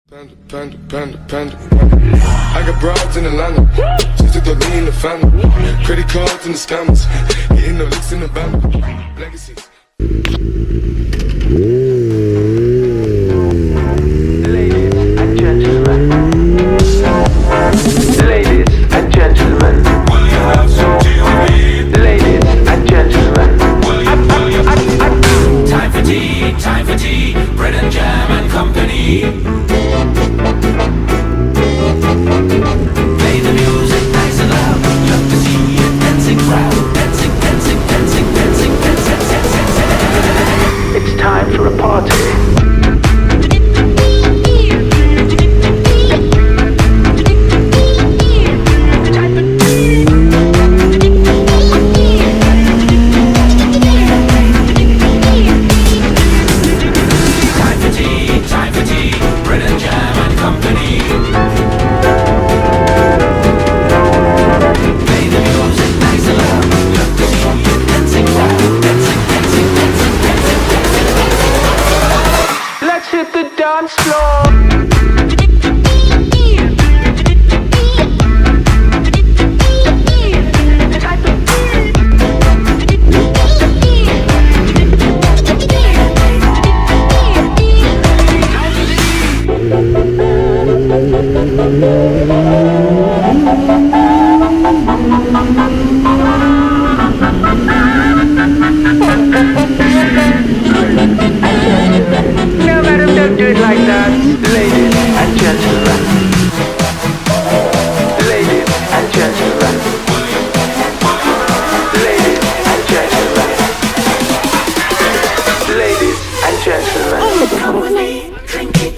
Panda. I got broads in Atlanta. Just to throw me in the family. Credit cards and the scammers. Hitting the licks in the band. Legacies. Ladies and gentlemen. Ladies and gentlemen. Will you have some tea with me? Ladies and gentlemen. Time for tea, bread and jam and company. Play the music nice and loud. Love to see a dancing crowd. Dancing. It's time for a party. Time for tea, bread and jam and company. Play the music nice and loud. Love to see a dancing crowd. Dancing. Let's hit the dance floor. No, madam, don't do it like that. Ladies and gentlemen. Ladies and gentlemen. Ladies and gentlemen. Ladies and gentlemen. Come with me, drink it.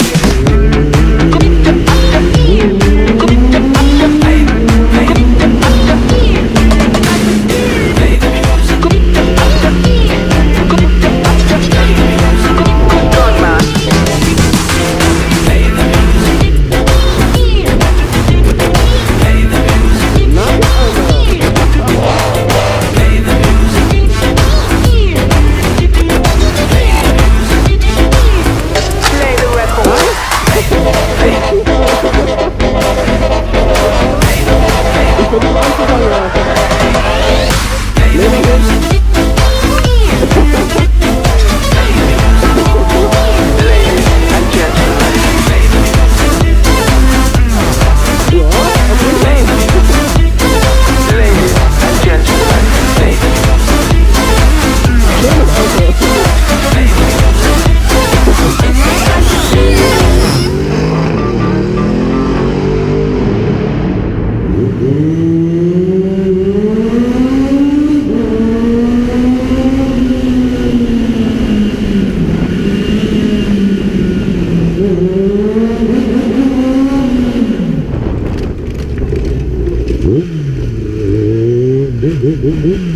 Boom.